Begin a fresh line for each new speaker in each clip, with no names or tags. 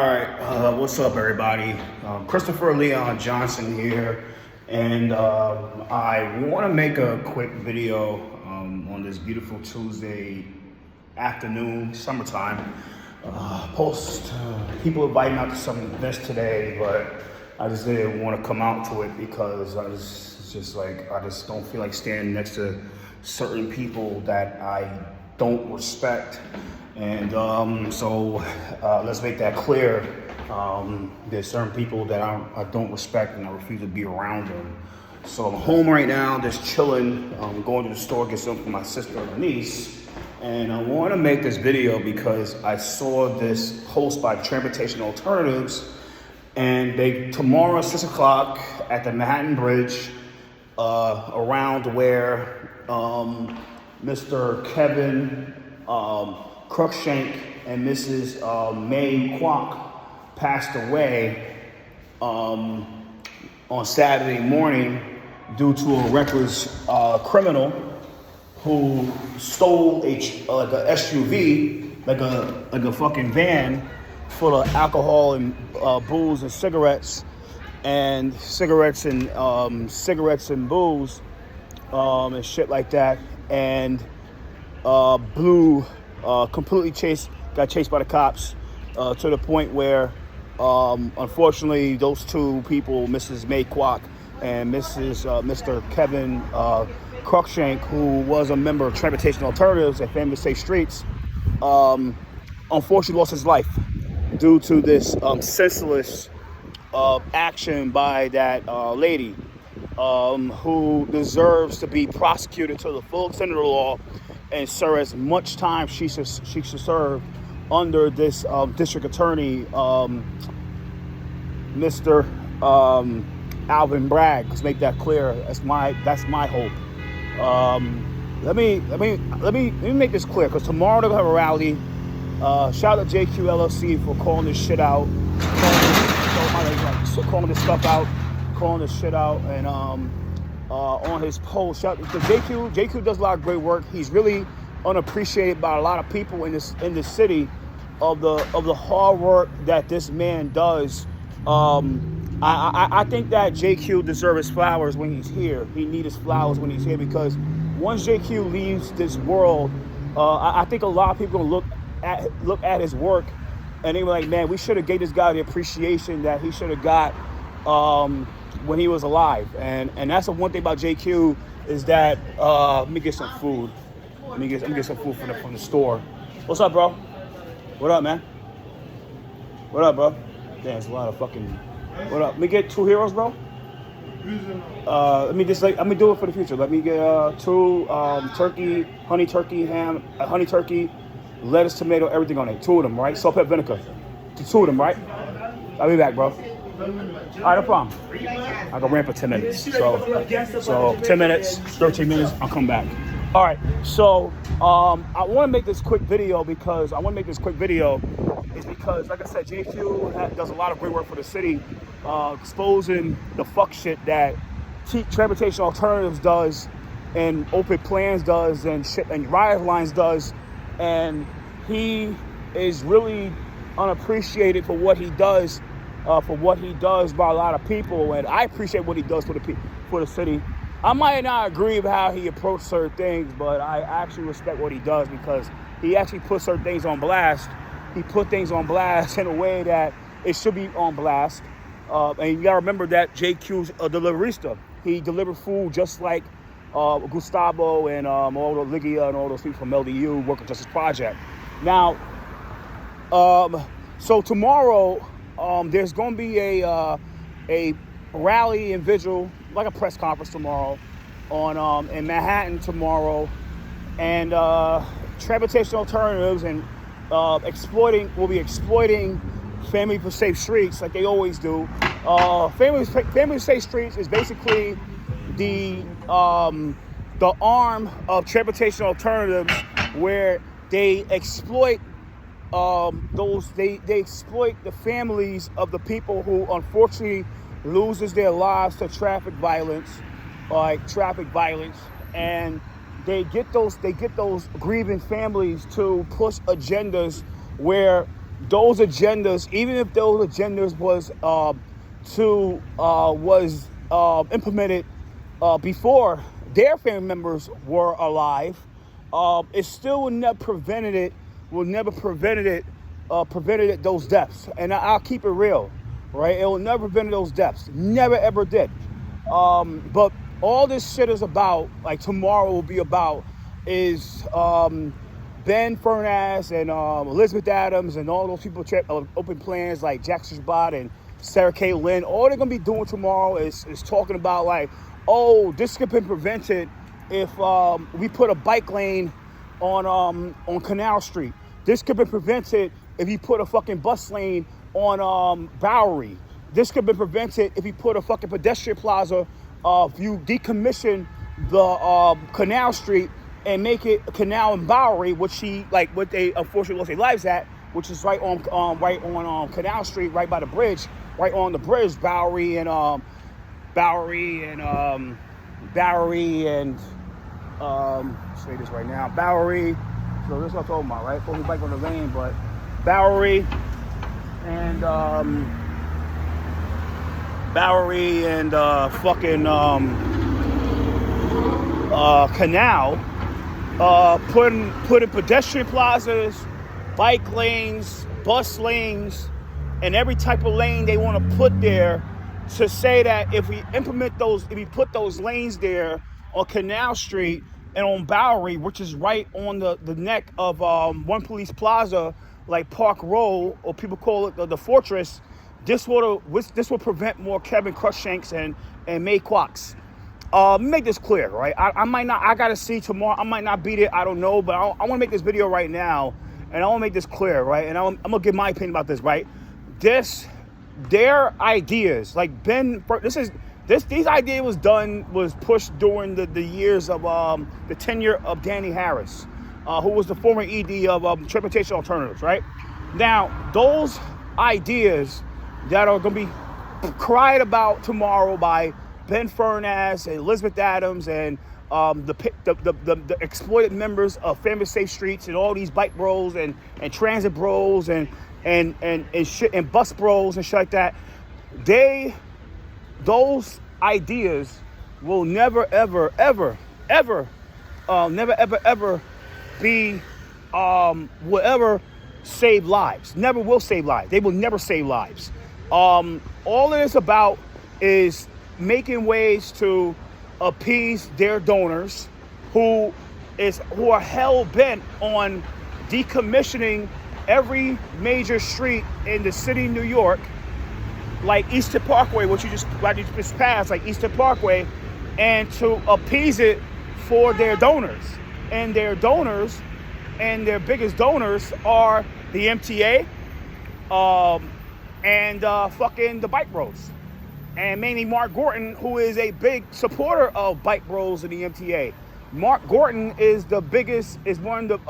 All right, what's up, everybody? Christopher Leon Johnson here, and I want to make a quick video on this beautiful Tuesday afternoon, summertime. People inviting out to some events today, but I just didn't want to come out to it because I just don't feel like standing next to certain people that I don't respect. And so let's make that clear. There's certain people that I don't respect and I refuse to be around them. So I'm home right now, just chilling. I'm going to the store, get something for my sister and niece. And I want to make this video because I saw this post by Transportation Alternatives, and tomorrow 6 o'clock at the Manhattan Bridge, around where Mr. Kevin Cruickshank and Mrs. May Kwok passed away on Saturday morning due to a reckless criminal who stole a SUV, like a fucking van full of alcohol and booze and cigarettes and booze and shit like that, and got chased by the cops to the point where unfortunately those two people, Mrs. May Kwok and Mr. Kevin Cruickshank, who was a member of Transportation Alternatives at Family Safe Streets, unfortunately lost his life due to this senseless action by that lady who deserves to be prosecuted to the full extent of the law and serve as much time she should serve under this district attorney, Mr. Alvin Bragg. Let's make that clear. That's my hope. Let me make this clear, because tomorrow they'll have a rally. Shout out to JQ LLC for calling this shit out, calling this stuff out, calling this shit out, and on his post, shout out to JQ. JQ does a lot of great work. He's really unappreciated by a lot of people in this city of the hard work that this man does. I think that JQ deserves his flowers when he's here. He needs his flowers when he's here, because once JQ leaves this world, I think a lot of people look at his work and they were like, man, we should have gave this guy the appreciation that he should have got when he was alive. And that's the one thing about JQ is that let me get some food. Let me get some food from the store. What's up, bro? What up, man? What up, bro? Damn, there's a lot of fucking. What up? Let me get 2 heroes, bro. Let me do it for the future. Let me get 2 turkey, honey turkey ham, honey turkey, lettuce, tomato, everything on it. 2 of them, right? Salt, pepper, vinegar. 2 of them, right? I'll be back, bro. All right, no problem. I can ramp for 10 minutes. So 10 minutes, 13 minutes, I'll come back. All right, so I want to make this quick video because, like I said, JQ does a lot of great work for the city, exposing the fuck shit that Transportation Alternatives does, and Open Plans does, and shit, and Riot Lines does, and he is really unappreciated for what he does by a lot of people, and I appreciate what he does for the city. I might not agree with how he approached certain things, but I actually respect what he does because he actually puts certain things on blast. He put things on blast in a way that it should be on blast. And you gotta remember that JQ's a deliverista. He delivered food just like Gustavo and all the Ligia and all those people from LDU, Worker Justice Project. Now, so tomorrow there's gonna be a rally and vigil, like a press conference tomorrow in Manhattan tomorrow, and Transportation Alternatives and will be exploiting Family Safe Streets like they always do. Family Safe Streets is basically the arm of Transportation Alternatives, where they exploit they exploit the families of the people who unfortunately loses their lives to traffic violence, and they get those grieving families to push agendas where those agendas, even if those agendas was implemented before their family members were alive, it still would never prevented it. Prevented those deaths. And I'll keep it real, right? It will never prevent those deaths. Never ever did. But all this shit is about, like tomorrow will be about, is Ben Furness and Elizabeth Adams and all those people open plans like Jackson Shabbat and Sarah K. Lynn. All they're gonna be doing tomorrow is talking about like, oh, this could have been prevented if we put a bike lane on Canal Street. This could have been prevented if you put a fucking bus lane on Bowery. This could have been prevented if you put a fucking pedestrian plaza. If you decommission the Canal Street and make it a canal in Bowery, what they unfortunately lost their lives at, which is right on Canal Street, right by the bridge, right on the bridge, Bowery and say this right now, Bowery. So this is what I'm talking about, right? Supposed to be bike on the lane, but Bowery and Canal, putting pedestrian plazas, bike lanes, bus lanes, and every type of lane they want to put there, to say that if we put those lanes there on Canal Street and on Bowery, which is right on the neck of One Police Plaza, like Park Row, or people call it the Fortress, this will prevent more Kevin Cruickshanks and May Kwoks. Make this clear, right? I might not. I gotta see tomorrow. I might not beat it. I don't know, but I want to make this video right now, and I want to make this clear, right? And I'm gonna give my opinion about this, right? Their ideas, like these ideas was pushed during the years of the tenure of Danny Harris, who was the former ED of Transportation Alternatives, right? Now, those ideas that are going to be cried about tomorrow by Ben Furness and Elizabeth Adams and the exploited members of Family Safe Streets and all these bike bros and transit bros and shit and bus bros and shit like that, those ideas will never ever be will ever save lives. Never will save lives. They will never save lives. All it is about is making ways to appease their donors who are hell bent on decommissioning every major street in the city of New York, like Eastern Parkway, which you just passed, like Eastern Parkway, and to appease it for their donors. And their donors and their biggest donors are the MTA, and fucking the bike bros, and mainly Mark Gorton, who is a big supporter of bike bros and the MTA. Mark Gorton is one of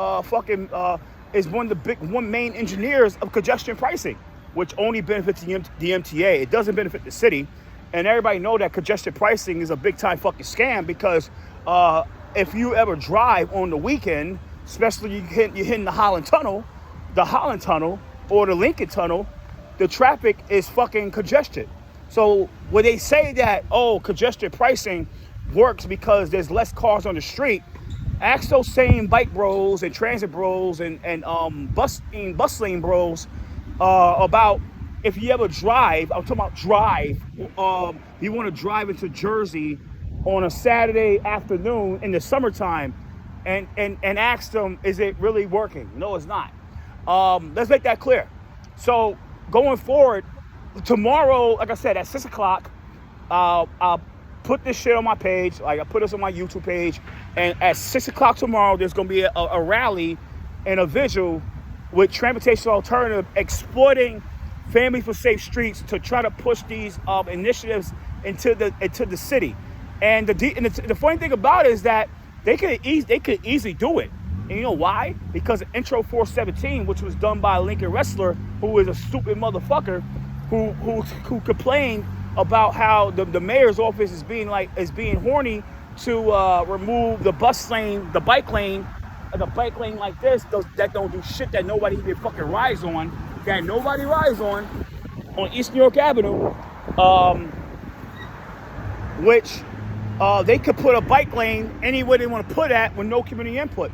the main engineers of congestion pricing, which only benefits the MTA. It doesn't benefit the city, and everybody know that congestion pricing is a big time fucking scam, because if you ever drive on the weekend, especially you're hitting the Holland Tunnel or the Lincoln Tunnel, the traffic is fucking congested. So when they say that, congestion pricing works because there's less cars on the street, ask those same bike bros and transit bros and bus lane bros about if you ever drive. I'm talking about drive. You want to drive into Jersey on a Saturday afternoon in the summertime, and ask them, is it really working? No, it's not. Let's make that clear. So going forward, tomorrow, like I said, at 6 o'clock, I'll put this shit on my page. Like, I put this on my YouTube page. And at 6 o'clock tomorrow, there's going to be a rally and a vigil with Transportation Alternative exploiting Family for Safe Streets to try to push these initiatives into the city. And the funny thing about it is that they could easily do it. And you know why? Because Intro 417, which was done by a Lincoln wrestler who is a stupid motherfucker, who complained about how the mayor's office is being horny to remove the bike lane like this that don't do shit that nobody even fucking rides on. that nobody rides on East New York Avenue, um, which they could put a bike lane anywhere they want to put at with no community input.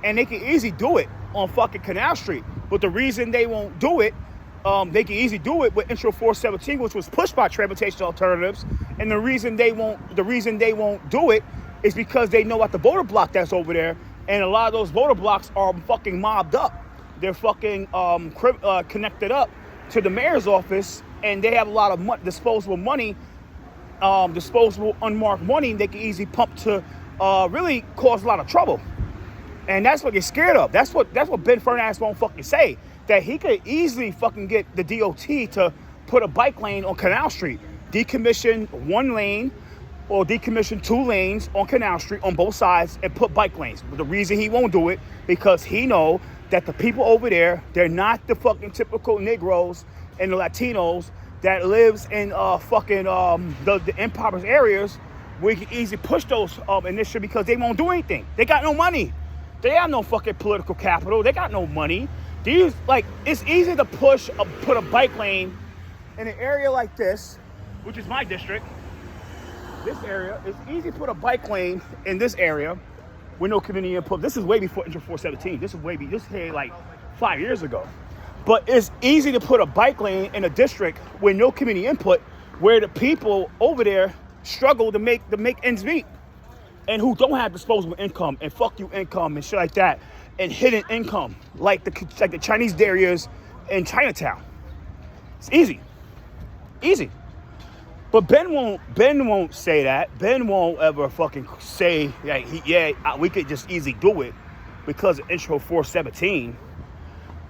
And they can easily do it on fucking Canal Street. But the reason they won't do it, they can easily do it with Intro 417, which was pushed by Transportation Alternatives. And the reason they won't do it is because they know about the voter block that's over there. And a lot of those voter blocks are fucking mobbed up. They're fucking connected up to the mayor's office, and they have a lot of disposable money, disposable unmarked money they can easily pump to really cause a lot of trouble. And that's what they're scared of. That's what Ben Fernandez won't fucking say. That he could easily fucking get the DOT to put a bike lane on Canal Street, decommission one lane or decommission 2 lanes on Canal Street on both sides and put bike lanes. But the reason he won't do it, because he know that the people over there, they're not the fucking typical Negroes and the Latinos that lives in the impoverished areas where you can easily push those initiatives because they won't do anything. They got no money. They have no fucking political capital. They got no money. It's easy to put a bike lane in an area like this, which is my district. This area, it's easy to put a bike lane in this area with no community input. This is way before Intro 417. This is like 5 years ago. But it's easy to put a bike lane in a district with no community input, where the people over there struggle to make ends meet, and who don't have disposable income and fuck you income and shit like that, and hidden income like the Chinese dairies in Chinatown. It's easy. But Ben won't say that. Ben won't ever fucking say we could just easily do it because of Intro 417.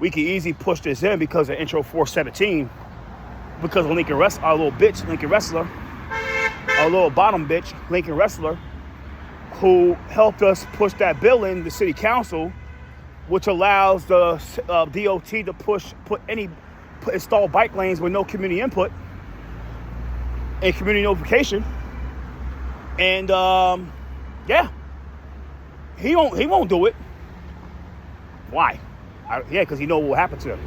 We could easily push this in because of Intro 417, because of Lincoln Wrestler, our little bitch, Lincoln Wrestler, our little bottom bitch, Lincoln Wrestler, who helped us push that bill in the city council, which allows the DOT to install bike lanes with no community input and community notification. And he won't do it. Why? Because he know what will happen to them.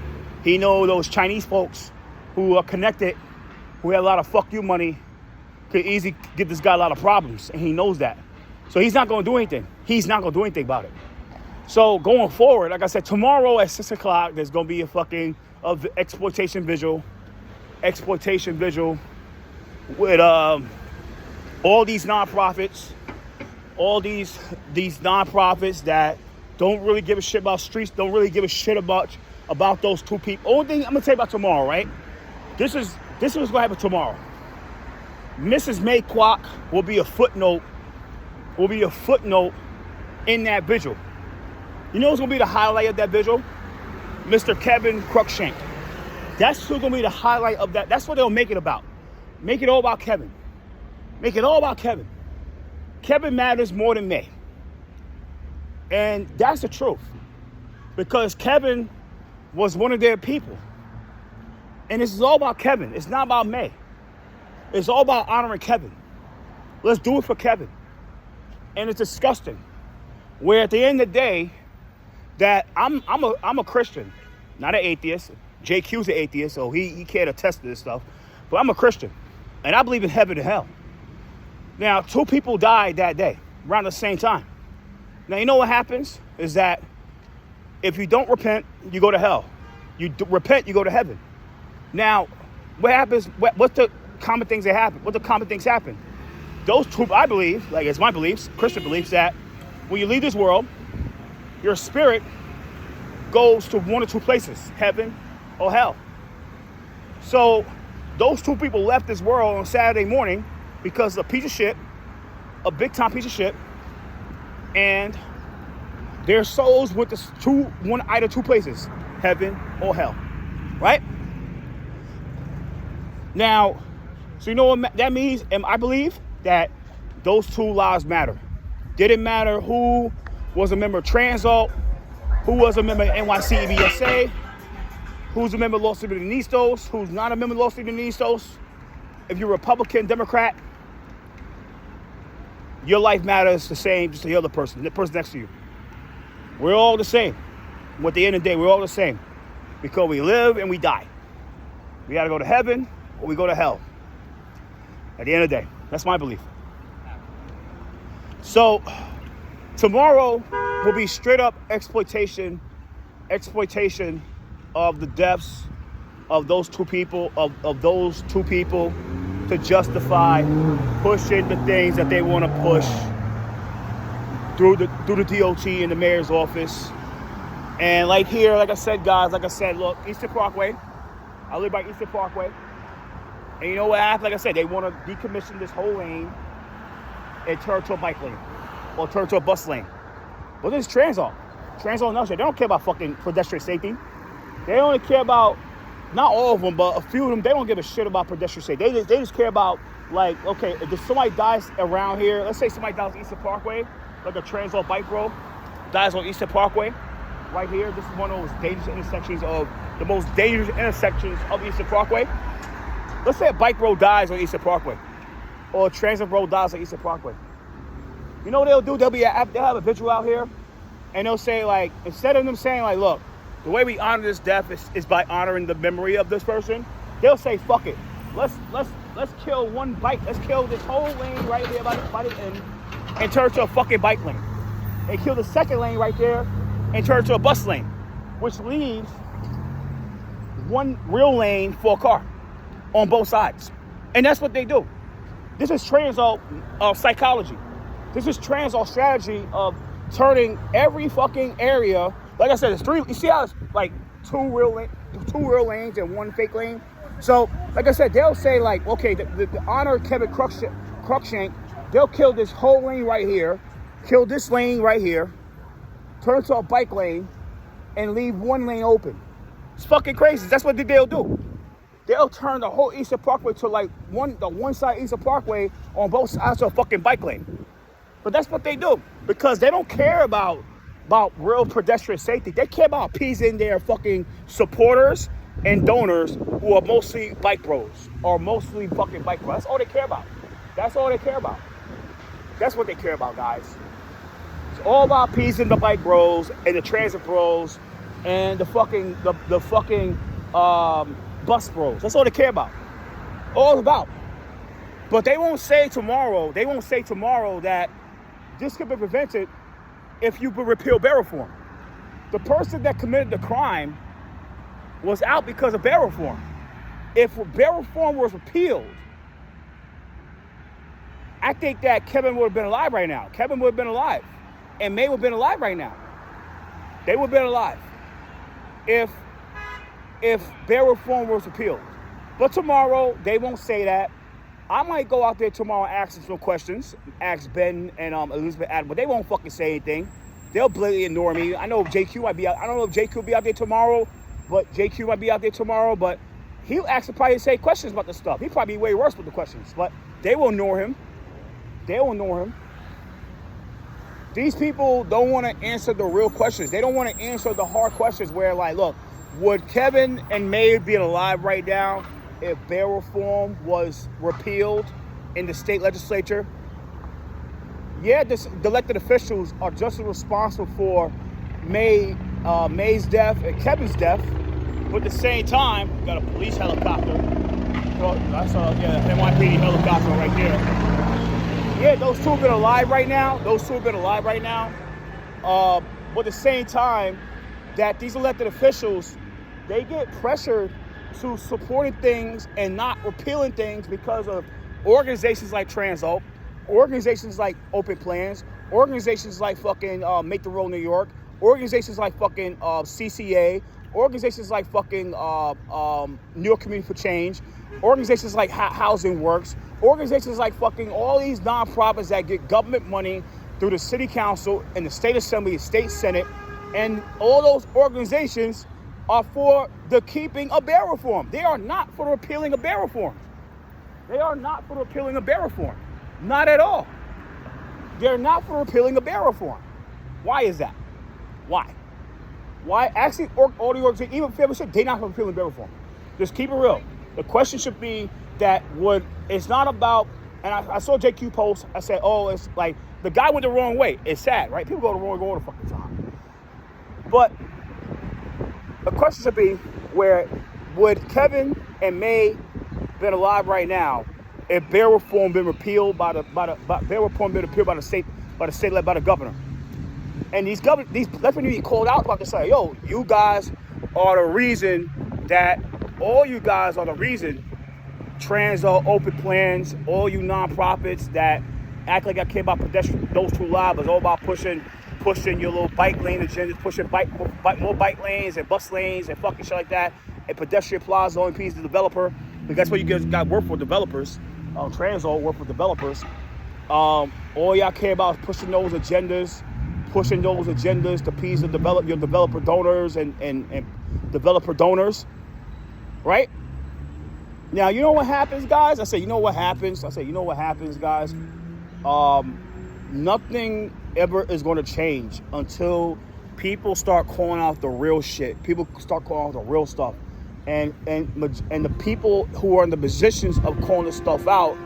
He know those Chinese folks who are connected, who have a lot of fuck you money, could easily give this guy a lot of problems, and he knows that. So he's not going to do anything. He's not going to do anything about it. So going forward, like I said, tomorrow at 6 o'clock, there's going to be a fucking exploitation visual with all these nonprofits, these nonprofits that don't really give a shit about streets, don't really give a shit about those two people. Only thing I'm gonna tell you about tomorrow, right? This is what's gonna happen tomorrow. Mrs. May Kwok will be a footnote in that vigil. You know what's gonna be the highlight of that vigil? Mr. Kevin Cruickshank. That's who's gonna be the highlight of that. That's what they'll make it about. Make it all about Kevin. Make it all about Kevin. Kevin matters more than May. And that's the truth. Because Kevin was one of their people. And this is all about Kevin. It's not about May. It's all about honoring Kevin. Let's do it for Kevin. And it's disgusting. Where at the end of the day, that I'm a Christian, not an atheist. JQ's an atheist, so he can't attest to this stuff. But I'm a Christian. And I believe in heaven and hell. Now, 2 people died that day, around the same time. Now, you know what happens? Is that if you don't repent, you go to hell. Repent, you go to heaven. Now, what happens? What's the common things that happen? What the common things happen? Those 2, I believe, like it's my beliefs, Christian beliefs, that when you leave this world, your spirit goes to one or 2 places, heaven or hell. So those 2 people left this world on Saturday morning because a piece of shit, a big time piece of shit, and their souls went to either 2 places, heaven or hell, right? Now, so you know what that means? And I believe that those 2 lives matter. Didn't matter who was a member of Transalt, who was a member of NYCEBSA, who's a member of Los Sandinistas, who's not a member of Los Sandinistas. If you're Republican, Democrat, your life matters the same, just the other person, the person next to you. We're all the same. At the end of the day, we're all the same. Because we live and we die. We gotta go to heaven or we go to hell. At the end of the day, that's my belief. So tomorrow will be straight up exploitation of the deaths of those two people, to justify pushing the things that they want to push through the DOT and the mayor's office. And like here, like I said, guys, look, Eastern Parkway. I live by Eastern Parkway. And you know what happened? Like I said, they want to decommission this whole lane and turn to a bike lane or turn to a bus lane. Well, this is Transall. Transall knows that they don't care about fucking pedestrian safety. They only care about, not all of them, but a few of them, they don't give a shit about pedestrian safety. They just care about, like, okay, if somebody dies around here, let's say somebody dies on Eastern Parkway, like a Transall bike road, dies on Eastern Parkway, right here. This is one of those dangerous intersections of Eastern Parkway. Let's say a bike road dies on Eastern Parkway, or a transit road dies on Eastern Parkway. You know what they'll do? They'll have a visual out here, and they'll say, like, instead of them saying, like, look, the way we honor this death is by honoring the memory of this person, they'll say, fuck it. Let's kill one bike. Let's kill this whole lane right here by the end and turn to a fucking bike lane. And kill the second lane right there and turn to a bus lane, which leaves one real lane for a car on both sides. And that's what they do. This is Transall psychology. This is Transall strategy of turning every fucking area. Like I said, it's three. You see how it's like two real lanes and one fake lane? So, like I said, they'll say, like, okay, the honor Kevin Cruickshank, they'll kill this whole lane right here, kill this lane right here, turn to a bike lane, and leave one lane open. It's fucking crazy. That's what they'll do. They'll turn the whole Eastern Parkway to like the one side Eastern Parkway on both sides of a fucking bike lane. But that's what they do because they don't care about real pedestrian safety. They care about appeasing their fucking supporters and donors who are mostly bike bros or mostly fucking bike bros. That's all they care about. That's all they care about. That's what they care about, guys. It's all about appeasing the bike bros and the transit bros and the fucking bus bros. That's all they care about. All about. But they won't say tomorrow that this could be prevented if you repeal bail reform. The person that committed the crime was out because of bail reform. If bail reform was repealed, I think that Kevin would have been alive right now. Kevin would have been alive. And May would have been alive right now. They would have been alive if bail reform was repealed. But tomorrow, they won't say that. I might go out there tomorrow and ask them some questions, ask Ben and Elizabeth Adam, but they won't fucking say anything. They'll blatantly ignore me. I know JQ might be out. I don't know if JQ will be out there tomorrow, but he'll actually probably say questions about the stuff. He'll probably be way worse with the questions, but they will ignore him. These people don't want to answer the real questions. They don't want to answer the hard questions where, like, look, would Kevin and May be alive right now if bail reform was repealed in the state legislature? Yeah, the elected officials are just as responsible for May's death and Kevin's death, but at the same time, got a police helicopter. That's NYPD helicopter right there. Yeah, those two have been alive right now. But at the same time, that these elected officials, they get pressured to supporting things and not repealing things because of organizations like Transall, organizations like Open Plans, organizations like fucking Make the Road New York, organizations like fucking CCA, organizations like fucking New York Community for Change, organizations like Housing Works, organizations like fucking all these nonprofits that get government money through the city council and the state assembly and state senate, and all those organizations are for the keeping of bail reform. They are not for the repealing of bail reform. Not at all. They're not for repealing of bail reform. Why is that? Why? Actually, all the organizations, even family shit, they're not for repealing bail reform. Just keep it real. The question should be that it's not about, and I saw JQ post, I said, oh, it's like, the guy went the wrong way. It's sad, right? People go the wrong way all the fucking time. But the question should be, where would Kevin and May been alive right now if bail reform been repealed by the state led by the governor. And these that's when you get called out about to say, yo, you guys are the reason that all you guys are the reason trans are open plans, all you nonprofits that act like I care about pedestrian, those two lives, it's all about pushing your little bike lane agendas, pushing more bike lanes and bus lanes and fucking shit like that. And pedestrian plaza only impedes the developer, because that's what you guys got work for developers. Trans all work for developers. All y'all care about is pushing those agendas to appease the your developer donors and developer donors, right? Now, you know what happens, guys? I say, you know what happens, guys? Nothing ever is going to change until people start calling out the real shit. People start calling out the real stuff. And the people who are in the positions of calling this stuff out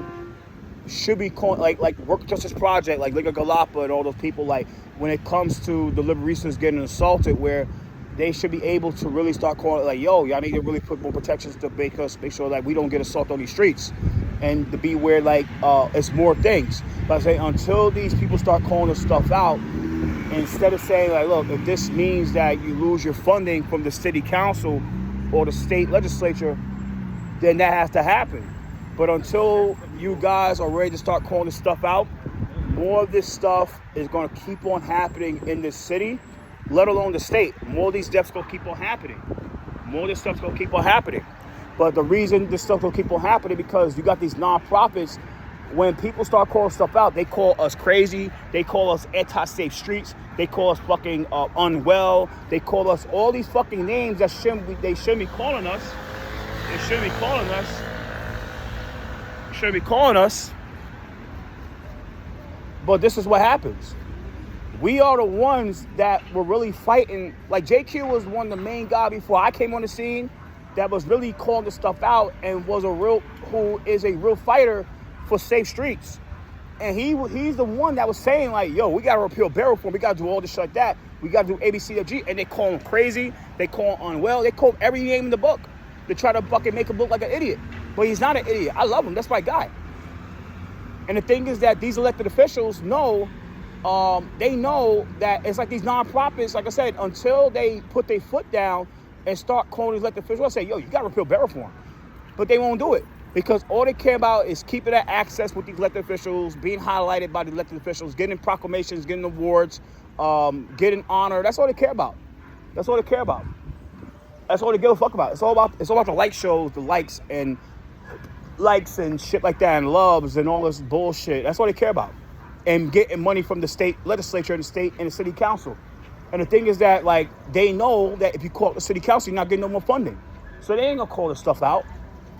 should be calling, like Work Justice Project, like Liga Galapa and all those people, like when it comes to the liberalistas getting assaulted, where they should be able to really start calling it like, yo, y'all need to really put more protections to make sure that we don't get assaulted on these streets, and to be where like it's more things. But I say until these people start calling this stuff out, instead of saying like, look, if this means that you lose your funding from the city council or the state legislature, then that has to happen. But until you guys are ready to start calling this stuff out, more of this stuff is going to keep on happening in this city, let alone the state. More of these deaths going to keep on happening. More of this stuff's going to keep on happening. But the reason this stuff will keep on happening, because you got these nonprofits, when people start calling stuff out, they call us crazy, they call us anti-safe streets, they call us fucking unwell, they call us all these fucking names that they shouldn't be calling us. They shouldn't be calling us. Should be calling us. But this is what happens. We are the ones that were really fighting. Like JQ was one of the main guys before I came on the scene that was really calling this stuff out and who is a real fighter for safe streets. And he's the one that was saying like, yo, we gotta repeal bail reform, we gotta do all this shit like that, we gotta do ABCDG, and they call him crazy, they call him unwell, they call him every name in the book. They try to fucking make him look like an idiot. But he's not an idiot. I love him. That's my guy. And the thing is that these elected officials know, they know that it's like these nonprofits, like I said, until they put their foot down and start calling these elected officials, I say, yo, you got to repeal bail reform. But they won't do it, because all they care about is keeping that access with these elected officials, being highlighted by the elected officials, getting proclamations, getting awards, getting honor. That's all they care about. That's all they care about. That's all they give a fuck about. It's all about the like shows, the likes and shit like that, and loves and all this bullshit. That's all they care about. And getting money from the state legislature and the state and the city council. And the thing is that, like, they know that if you call the city council, you're not getting no more funding. So they ain't gonna call this stuff out.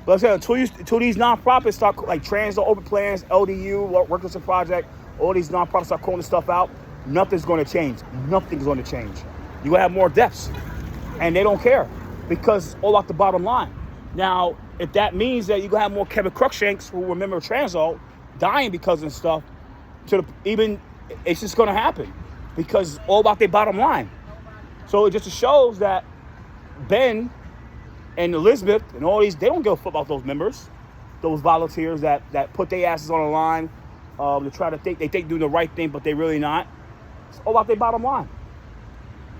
But I said, until these nonprofits start, like Trans Open Plans, LDU, Work Justice Project, all these nonprofits start calling this stuff out, nothing's gonna change. Nothing's gonna change. You're gonna have more deaths. And they don't care, because it's all about the bottom line. Now, if that means that you're going to have more Kevin Cruickshanks who remember Transalt dying because of stuff, it's just going to happen, because it's all about their bottom line. So it just shows that Ben and Elizabeth and all these, they don't give a fuck about those members, those volunteers that put their asses on the line to try to think, they think doing the right thing, but they really not. It's all about their bottom line.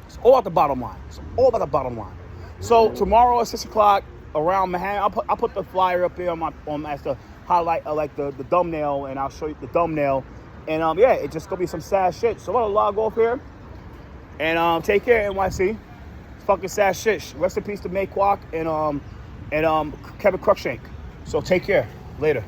It's all about the bottom line. It's all about the bottom line. So tomorrow at 6 o'clock around Manhattan, I'll put the flyer up there as the highlight, like the thumbnail, and I'll show you the thumbnail. And yeah, it's just gonna be some sad shit. So I'm gonna log off here and take care, NYC. It's fucking sad shit. Rest in peace to Kwok and Kevin Cruickshank. So take care. Later.